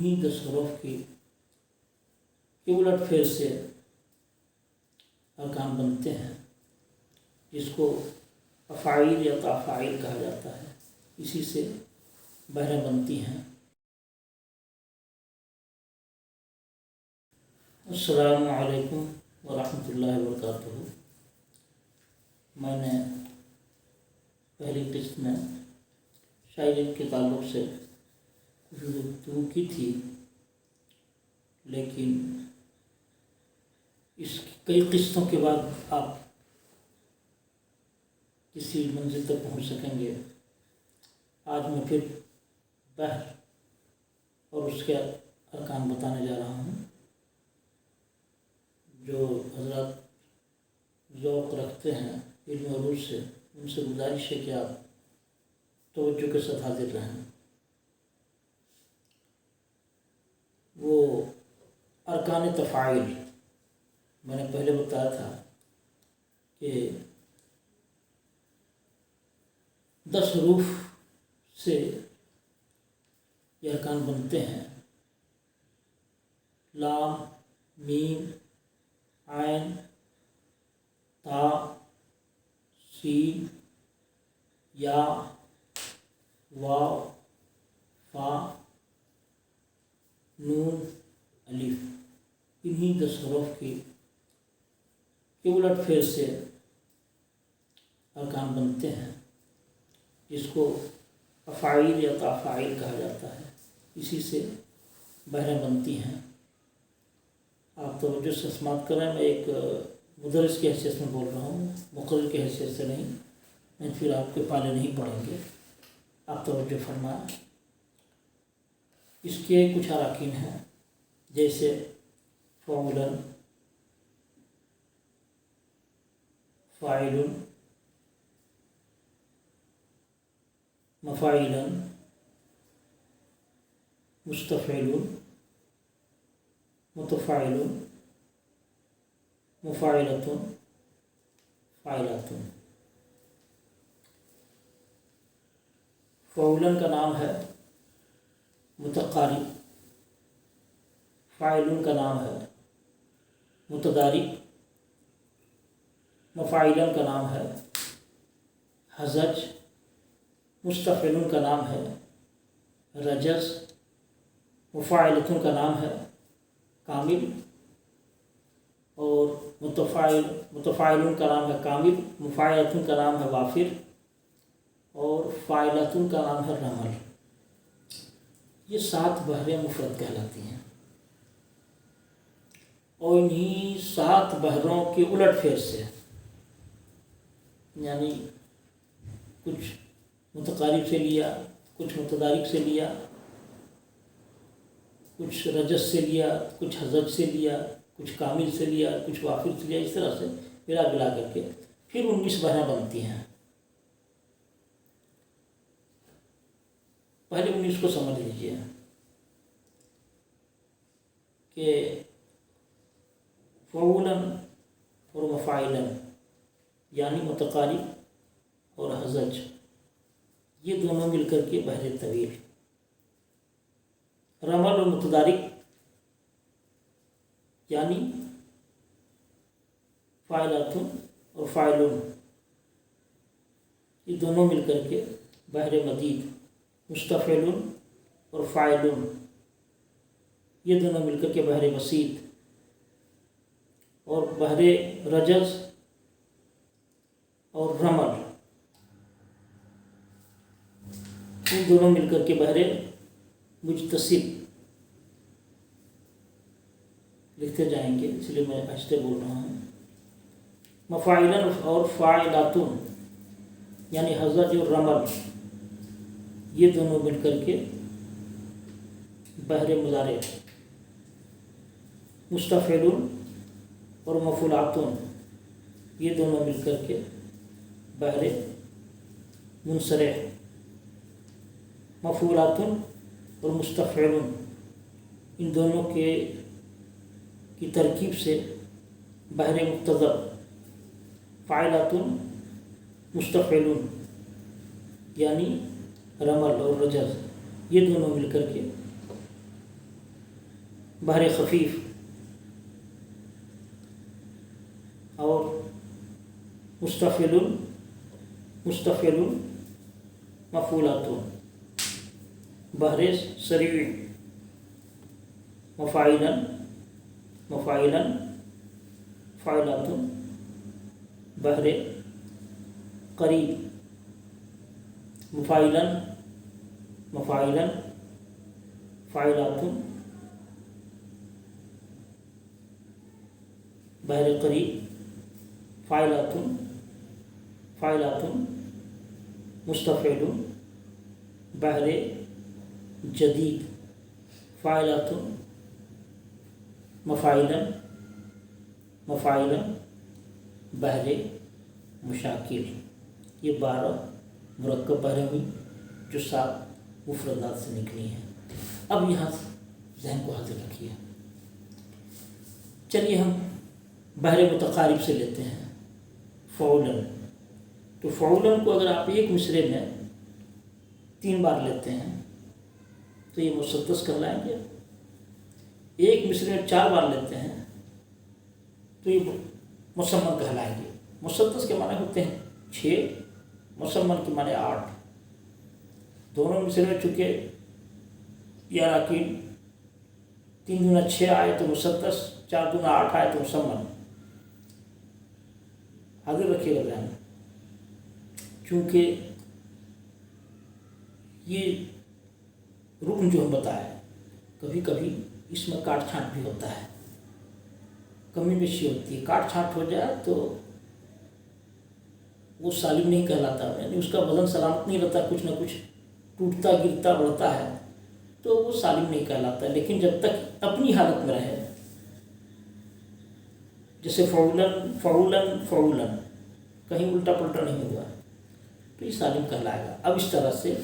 ہی 10 حروف کی الٹ پھیر سے ارکان بنتے ہیں، جس کو افعیل یا تافعیل کہا جاتا ہے، اسی سے بحریں بنتی ہیں۔ السلام علیکم ورحمۃ اللہ وبرکاتہ۔ میں نے پہلی قسط میں شاعری کے تعلق سے کچھ گفتگو کی تھی، لیکن اس کئی قسطوں کے بعد آپ کسی منزل تک پہنچ سکیں گے۔ آج میں پھر بحر اور اس کے ارکان بتانے جا رہا ہوں۔ جو حضرات ذوق رکھتے ہیں علم و عروج سے، ان سے گزارش ہے کہ آپ توجہ کے ساتھ حاضر رہیں۔ وہ ارکان تفاعل میں نے پہلے بتایا تھا کہ 10 حروف سے یہ ارکان بنتے ہیں: لام، میم، عین، تا، سین، یا، واو، فا، نون، الف۔ انہی 10 حروف کی الٹ پھیر سے ارکان بنتے ہیں، جس کو افعیل یا تافعیل کہا جاتا ہے، اسی سے بحریں بنتی ہیں۔ آپ توجہ سے سماعت کریں، میں ایک مدرس کی حیثیت میں بول رہا ہوں، مقرر کی حیثیت سے نہیں، پھر آپ کے پالے نہیں پڑیں گے۔ آپ توجہ فرمائیں۔ اس کے کچھ اراکین ہیں، جیسے فعولن، فاعلن، مفاعلن، مستفعلن، متفاعلن، مفاعلتن، فاعلتن۔ فعولن کا نام ہے متقارب، فاعلن کا نام ہے متدارک، مفاعلن کا نام ہے ہزج، مستفعلن کا نام ہے رجز، مفاعلتن کا نام ہے کامل، اور متفاعلن کا نام ہے کامل، مفاعلتن کا نام ہے وافر، اور فاعلتن کا نام ہے رمل۔ یہ 7 بحریں مفرد کہلاتی ہیں، اور انہی 7 بحروں کے الٹ پھیر سے، یعنی کچھ متقارب سے لیا، کچھ متدارک سے لیا، کچھ رجز سے لیا، کچھ ہزج سے لیا، کچھ کامل سے لیا، کچھ وافر سے لیا، اس طرح سے ملا کر کے پھر 19 بحریں بنتی ہیں۔ پہلے 19 کو سمجھ لیجیے کہ فعولن اور مفاعلن یعنی متقارب اور ہزج، یہ دونوں مل کر کے بحر طویل۔ رمل اور متدارک یعنی فاعلتن اور فاعلن، یہ دونوں مل کر کے بحر مدید۔ مستفعلن اور فاعلن، یہ دونوں مل کر کے بحر وسیط۔ اور بحر رجز اور رمل، ان دونوں مل کر کے بحر مجتسب۔ لکھتے جائیں گے، اس لیے میں آہستہ بول رہا ہوں۔ مفاعلن اور فاعلاتن یعنی ہزج اور رمل، یہ دونوں مل کر کے بحر مضارع۔ مستفعلن اور مفعولاتن، یہ دونوں مل کر کے بحر منصرف۔ مفعولاتن اور مستفعلن، ان دونوں کی ترکیب سے بحر مقتضب۔ فاعلاتن، مستفعلن یعنی رمل اور رجز، یہ دونوں مل کر کے بحر خفیف اور مستفعل مفعولات، بحر سریع مفاعلا فاعلات، بحر قریب مفاعلا فاعلات، بحر قریب فاعلات مستفعل، بحر جدید فاعلات مفاعلا بحر مشاکل۔ یہ 12 مرکب بحریں ہوئی جو 7 مفردات سے نکلی ہیں۔ اب یہاں ذہن کو حاضر رکھیے، چلیے ہم بحر متقارب سے لیتے ہیں فعولاً۔ تو فعولاً کو اگر آپ ایک مصرعے میں 3 بار لیتے ہیں تو یہ مسدس کہلائیں گے، ایک مصرعے میں 4 بار لیتے ہیں تو یہ مسمن کہلائیں گے۔ مسدس کے معنی ہوتے ہیں 6، مسمن کے معنی 8۔ دونوں مصرعے میں چونکہ یہ اراکین 3 دونہ 6 آئے تو مسدس، 4 دونہ 8 آئے تو مسمن۔ حاضر رکھیے گا ذہن، چونکہ یہ رکن جو ہم بتائے کبھی کبھی اس میں کاٹ چھانٹ بھی ہوتا ہے، کمی بیشی ہوتی ہے۔ کاٹ چھانٹ ہو جائے تو وہ سالم نہیں کہلاتا، یعنی اس کا وزن سلامت نہیں رہتا، کچھ نہ کچھ ٹوٹتا گرتا بڑھتا ہے تو وہ سالم نہیں کہلاتا۔ لیکن جب تک اپنی حالت میں رہے، جیسے فعولاً کہیں الٹا پلٹا نہیں ہوا تو یہ سالم کہلائے گا۔ اب اس طرح سے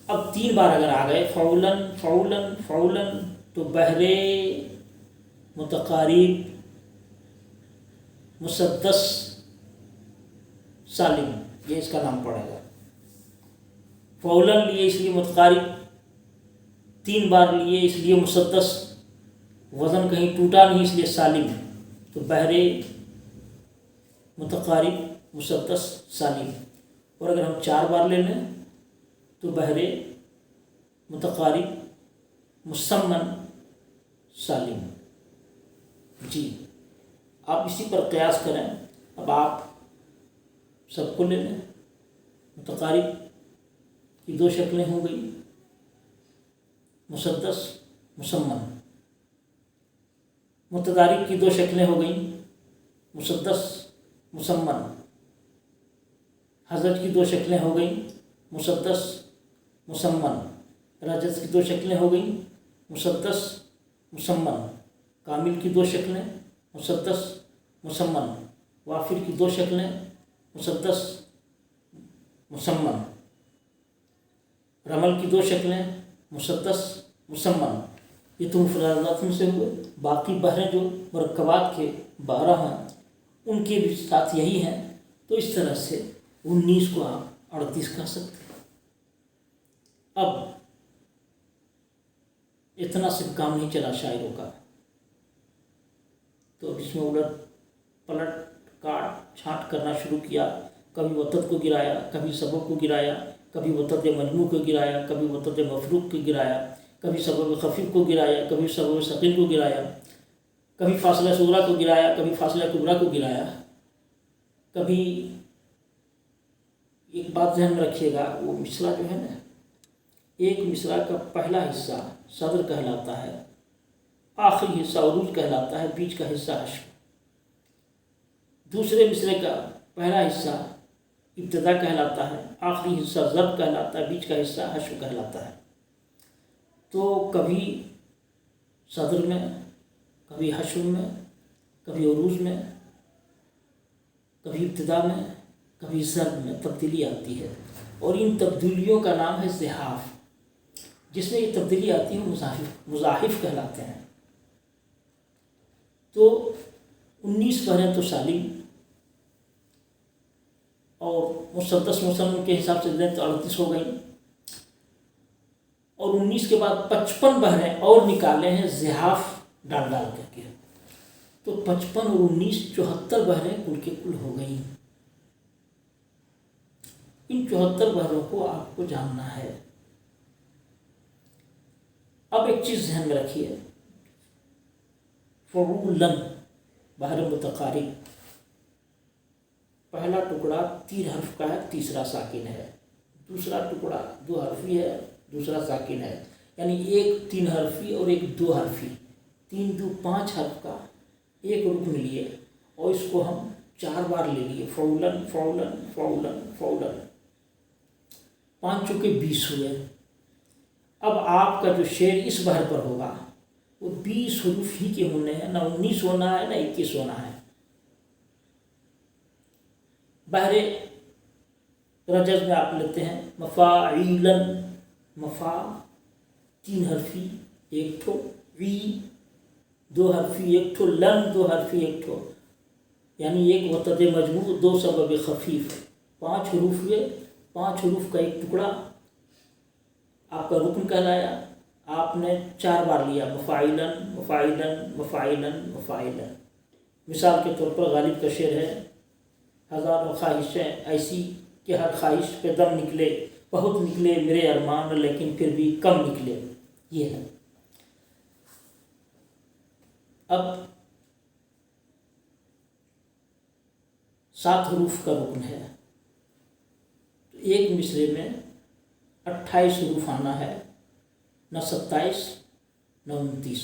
اب 3 بار اگر آ گئے فعولاً تو بحر متقارب مسدس سالم، یہ اس کا نام پڑے گا۔ فعولاً لیے اس لیے متقارب، 3 بار لیے اس لیے مسدس، وزن کہیں ٹوٹا نہیں اس لیے سالم، تو بحر متقارب مسدس سالم۔ اور اگر ہم 4 بار لے لیں تو بحر متقارب مسمن سالم۔ جی آپ اسی پر قیاس کریں، اب آپ سب کو لے لیں۔ متقارب کی 2 شکلیں ہو گئی، مسدس مسمن۔ متضارب کی 2 شکلیں ہو گئیں، مسدس مسمن۔ حزج کی 2 شکلیں ہو گئیں، مسدس مسمن۔ رجز کی 2 شکلیں ہو گئیں، مسدس مسمن۔ کامل کی 2 شکلیں، مسدس مسمن۔ وافر کی 2 شکلیں، مسدس مسمن۔ رمل کی 2 شکلیں، مسدس مسمن۔ یہ تو مفردات میں سے ہوئے۔ باقی بحریں جو مرکبات کے 12 ہیں ان کے بھی ساتھ یہی ہیں، تو اس طرح سے 19 کو آپ 38 کہہ سکتے ہیں۔ اب اتنا صرف کام نہیں چلا شاعروں کا، تو اس میں الٹ پلٹ کاٹ چھانٹ کرنا شروع کیا۔ کبھی وطد کو گرایا، کبھی سبب کو گرایا، کبھی وطد مجموع کو گرایا، کبھی وطد مفروق کو گرایا، کبھی سبب خفیف کو گرایا، کبھی سبب ثقیل کو گرایا، کبھی فاصلہ صغریٰ کو گرایا، کبھی فاصلہ کبریٰ کو گرایا۔ کبھی ایک بات ذہن میں رکھیے گا، وہ مصرع جو ہے نا، ایک مصرع کا پہلا حصہ صدر کہلاتا ہے، آخری حصہ عروج کہلاتا ہے، بیچ کا حصہ حشو۔ دوسرے مصرعے کا پہلا حصہ ابتدا کہلاتا ہے، آخری حصہ ضرب کہلاتا ہے، بیچ کا حصہ حشو کہلاتا ہے۔ تو کبھی صدر میں، کبھی حشو میں، کبھی عروج میں، کبھی ابتدا میں، کبھی ضرب میں تبدیلی آتی ہے، اور ان تبدیلیوں کا نام ہے زحاف۔ جس میں یہ تبدیلی آتی ہے مضاحف کہلاتے ہیں۔ تو 19 بحریں تو سالم اور مسدس مسمن کے حساب سے لیں تو 38 ہو گئیں، اور 19 کے بعد 55 بحریں اور نکالے ہیں زحاف ڈال ڈال کر کے، تو 55 اور 19 74 بحریں کل کے کل ہو گئی۔ ان 74 بحروں کو آپ کو جاننا ہے۔ اب ایک چیز ذہن میں رکھیے، فعولن بحر متقارب، پہلا ٹکڑا 3 حرف کا ہے، تیسرا ساکن ہے، دوسرا ٹکڑا 2 حرفی ہے، دوسرا ساکن ہے، یعنی ایک 3 حرفی اور ایک 2 حرفی، 3 2 5 حرف کا ایک رکن لیے اور اس کو ہم 4 بار لے لیے، فعولن فعولن فعولن فعولن، 5 چونکہ 20 ہوئے۔ اب آپ کا جو شعر اس بحر پر ہوگا وہ 20 حروف ہی کے ہونے ہیں، نہ 19 ہونا ہے نہ 21 ہونا ہے۔ بحر رجز میں آپ لیتے ہیں مفاعیلن، مفا 3 حرفی 1 ٹھو، عی 2 حرفی 1 ٹھو، لن 2 حرفی 1 ٹھو، یعنی ایک وتد مجموع 2 سبب خفیف، 5 حروف ہوئے، 5 حروف کا ایک ٹکڑا آپ کا رکن کہلایا، آپ نے 4 بار لیا، مفاعیلن مفاعیلن مفاعیلن مفاعیلن۔ مثال کے طور پر غالب کا شعر ہے، ہزاروں خواہشیں ایسی کہ ہر خواہش پہ دم نکلے، بہت نکلے میرے ارمان لیکن پھر بھی کم نکلے، یہ ہے۔ اب 7 حروف کا رکن ہے، تو ایک مصرے میں 28 حروف آنا ہے، نہ 27 نہ 29،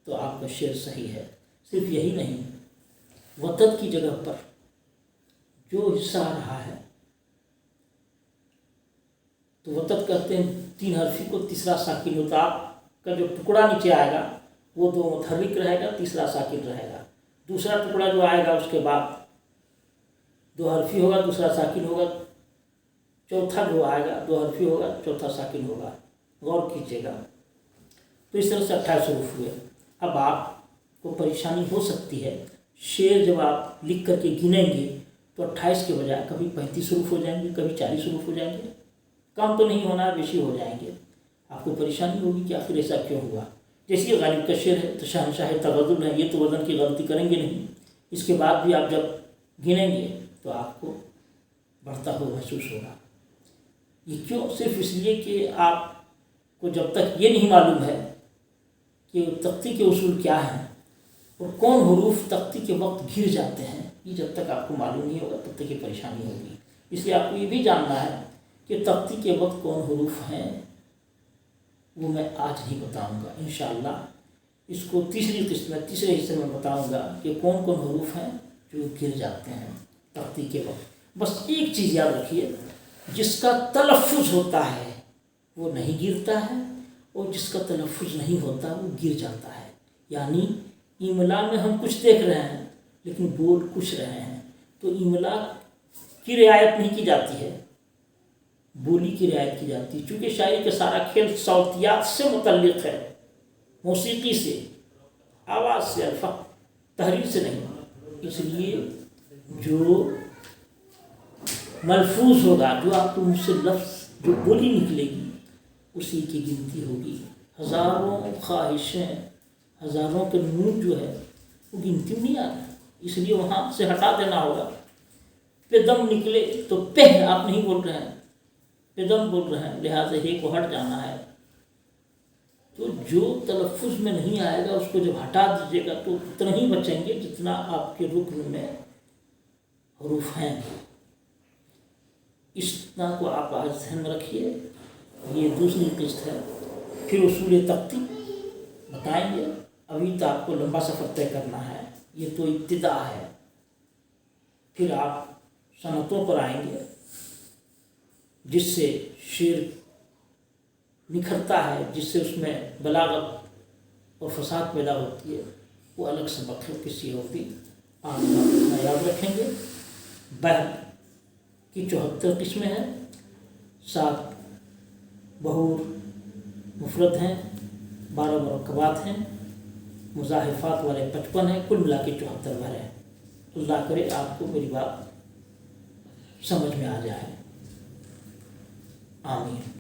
تو آپ کا شعر صحیح ہے۔ صرف یہی نہیں، وتد کی جگہ پر جو حصہ آ رہا ہے، تو وتد کہتے ہیں 3 حرفی کو، تیسرا ساکن ہوتا، آپ کا جو ٹکڑا نیچے آئے گا وہ 2 متحرک رہے گا، تیسرا ساکن رہے گا، دوسرا ٹکڑا جو آئے گا اس کے بعد 2 حرفی ہوگا، دوسرا ساکن ہوگا، چوتھا جو آئے گا 2 حرفی ہوگا، چوتھا ساکن ہوگا، غور کیجیے گا۔ تو اس طرح سے 28 حروف ہوئے۔ اب آپ کو پریشانی ہو سکتی ہے، شعر جب آپ لکھ کر کے گنیں گے تو 28 کے بجائے کبھی 35 حروف ہو جائیں گے، کبھی 40 حروف ہو جائیں گے، کم تو نہیں ہونا ہے، بیشی ہو جائیں گے، آپ کو پریشانی ہوگی کہ آخر ایسا کیوں ہوا۔ جیسے یہ غالب کا شعر ہے تو شہنشاہ تغزل ہے، یہ تو وزن کی غلطی کریں گے نہیں، اس کے بعد بھی آپ جب گنیں گے تو آپ کو بڑھتا ہوا محسوس ہوگا۔ یہ کیوں؟ صرف اس لیے کہ آپ کو جب تک یہ نہیں معلوم ہے کہ تختی کے اصول کیا ہیں اور کون حروف تختی کے وقت گر جاتے ہیں، یہ جب تک آپ کو معلوم نہیں ہوگا تب تک یہ پریشانی ہوگی۔ اس لیے آپ کو یہ بھی جاننا ہے کہ تختی کے وقت کون حروف ہیں، وہ میں آج نہیں بتاؤں گا، انشاءاللہ اس کو تیسری قسط میں، تیسرے حصے میں بتاؤں گا کہ کون کون حروف ہیں جو گر جاتے ہیں تختی کے وقت۔ بس ایک چیز یاد رکھیے، جس کا تلفظ ہوتا ہے وہ نہیں گرتا ہے، اور جس کا تلفظ نہیں ہوتا وہ گر جاتا ہے۔ یعنی املا میں ہم کچھ دیکھ رہے ہیں لیکن بول کچھ رہے ہیں، تو املا کی رعایت نہیں کی جاتی ہے، بولی کی رعایت کی جاتی ہے، چونکہ شاعری کا سارا کھیل صوتیات سے متعلق ہے، موسیقی سے، آواز سے، الفاظ تحریر سے نہیں۔ اس لیے جو ملفوظ ہوگا، جو آپ کو مجھ سے لفظ جو بولی نکلے گی اسی کی گنتی ہوگی۔ ہزاروں خواہشیں، ہزاروں کے نون جو ہے وہ گنتی میں نہیں آ رہا، اس لیے وہاں سے ہٹا دینا ہوگا۔ پہ دم نکلے تو پہ آپ نہیں بول رہے ہیں، پہ دم بول رہے ہیں، لہٰذا ہی کو ہٹ جانا ہے۔ تو جو تلفظ میں نہیں آئے گا اس کو جب ہٹا دیجیے گا تو اتنا ہی بچیں گے جتنا آپ کے رکن میں حروف ہیں۔ اس طرح کو آپ آج ذہن میں رکھیے۔ یہ دوسری قسط ہے، پھر اصول تختی بتائیں گے، ابھی تو آپ کو لمبا سفر طے کرنا ہے، یہ تو ابتدا ہے۔ پھر آپ صنعتوں پر آئیں گے جس سے شعر نکھرتا ہے، جس سے اس میں بلاغت اور فصاحت پیدا ہوتی ہے، وہ الگ سبق ہے، کسی اور بھی آپ کا یاد رکھیں گے۔ بحر کی 74 قسمیں ہیں، 7 بحور مفرد ہیں، 12 مرکبات ہیں، مضاعفات والے 55 ہیں، کل ملا کے 74 بحر ہیں۔ اللہ کرے آپ کو میری بات سمجھ میں آ جائے، آمین۔